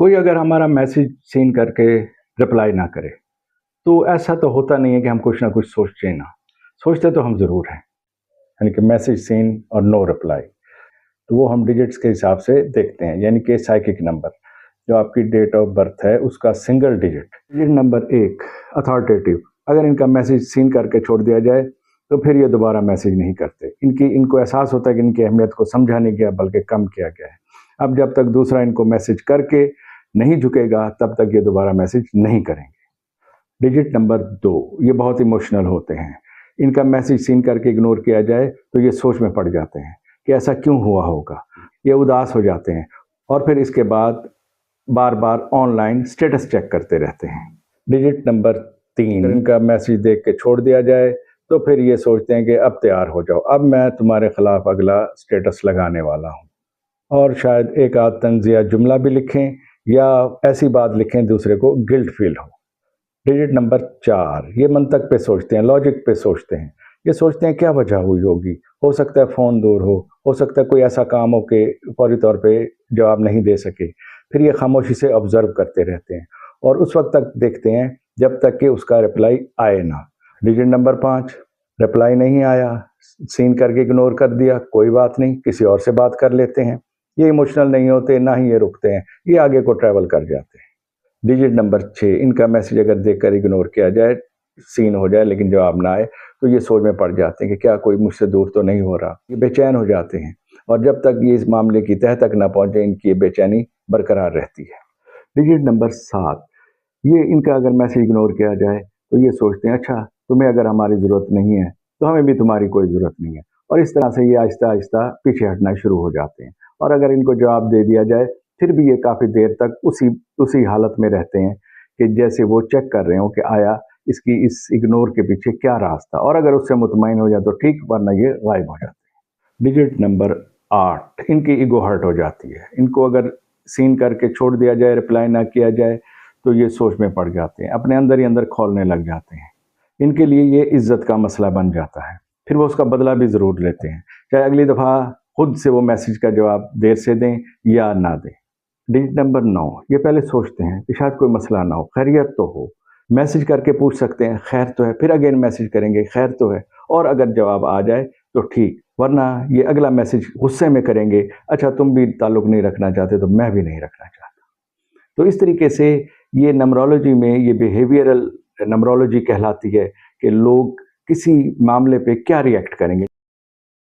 कोई अगर हमारा मैसेज सीन करके रिप्लाई ना करे तो ऐसा तो होता नहीं है कि हम कुछ ना कुछ सोचें ना। सोचते तो हम ज़रूर हैं, यानी कि मैसेज सीन और नो रिप्लाई। तो वो हम डिजिट्स के हिसाब से देखते हैं, यानी कि साइकिक नंबर जो आपकी डेट ऑफ बर्थ है उसका सिंगल डिजिट नंबर 1 अथॉरिटेटिव। अगर इनका मैसेज सीन करके छोड़ दिया जाए तो फिर ये दोबारा मैसेज नहीं करते। इनको एहसास होता है कि इनकी अहमियत को समझा नहीं गया बल्कि कम किया गया है। अब जब तक दूसरा इनको मैसेज करके नहीं झुकेगा तब तक ये दोबारा मैसेज नहीं करेंगे। डिजिट नंबर 2, ये बहुत इमोशनल होते हैं। इनका मैसेज सीन करके इग्नोर किया जाए तो ये सोच में पड़ जाते हैं कि ऐसा क्यों हुआ होगा। ये उदास हो जाते हैं और फिर इसके बाद बार बार ऑनलाइन स्टेटस चेक करते रहते हैं। डिजिट नंबर 3, इनका मैसेज देख के छोड़ दिया जाए तो फिर ये सोचते हैं कि अब तैयार हो जाओ, अब मैं तुम्हारे खिलाफ अगला स्टेटस लगाने वाला हूँ। और शायद एक आध तंज़िया जुमला भी लिखें या ऐसी बात लिखें दूसरे को गिल्ट फील हो। डिजिट नंबर 4, ये मंतक पे सोचते हैं, लॉजिक पे सोचते हैं। ये सोचते हैं क्या वजह हुई होगी, हो सकता है फ़ोन दूर हो सकता है कोई ऐसा काम हो कि फौरी तौर पे जवाब नहीं दे सके। फिर ये खामोशी से ऑब्ज़र्व करते रहते हैं और उस वक्त तक देखते हैं जब तक कि उसका रिप्लाई आए ना। डिजिट नंबर 5, रिप्लाई नहीं आया, सीन करके इग्नोर कर दिया, कोई बात नहीं, किसी और से बात कर लेते हैं। ये इमोशनल नहीं होते, ना ही ये रुकते हैं, ये आगे को ट्रैवल कर जाते हैं। डिजिट नंबर 6, इनका मैसेज अगर देखकर इग्नोर किया जाए, सीन हो जाए लेकिन जवाब ना आए तो ये सोच में पड़ जाते हैं कि क्या कोई मुझसे दूर तो नहीं हो रहा। ये बेचैन हो जाते हैं और जब तक ये इस मामले की तह तक ना पहुंचे इनकी ये बेचैनी बरकरार रहती है। डिजिट नंबर 7, ये इनका अगर मैसेज इग्नोर किया जाए तो ये सोचते हैं अच्छा तुम्हें अगर हमारी ज़रूरत नहीं है तो हमें भी तुम्हारी कोई ज़रूरत नहीं है, और इस तरह से ये आहिस्ता आहिस्ता पीछे हटना शुरू हो जाते हैं। और अगर इनको जवाब दे दिया जाए फिर भी ये काफ़ी देर तक उसी हालत में रहते हैं कि जैसे वो चेक कर रहे हो कि आया इसकी इस इग्नोर के पीछे क्या राज था, और अगर उससे मुतमईन हो जाए तो ठीक, वरना ये गायब हो जाते हैं। डिजिट नंबर 8, इनकी ईगो हर्ट हो जाती है। इनको अगर सीन करके छोड़ दिया जाए, रिप्लाई ना किया जाए तो ये सोच में पड़ जाते हैं, अपने अंदर ही अंदर खोलने लग जाते हैं। इनके लिए ये इज्जत का मसला बन जाता है, फिर वो उसका बदला भी ज़रूर लेते हैं, चाहे अगली दफ़ा खुद से वो मैसेज का जवाब देर से दें या ना दें। डिजिट नंबर 9, ये पहले सोचते हैं कि शायद कोई मसला ना हो, खैरियत तो हो, मैसेज करके पूछ सकते हैं खैर तो है, फिर अगेन मैसेज करेंगे खैर तो है, और अगर जवाब आ जाए तो ठीक, वरना ये अगला मैसेज गुस्से में करेंगे, अच्छा तुम भी ताल्लुक़ नहीं रखना चाहते तो मैं भी नहीं रखना चाहता। तो इस तरीके से ये नंबरोलॉजी में ये बिहेवियरल नंबरोलॉजी कहलाती है कि लोग किसी मामले पे क्या रिएक्ट करेंगे।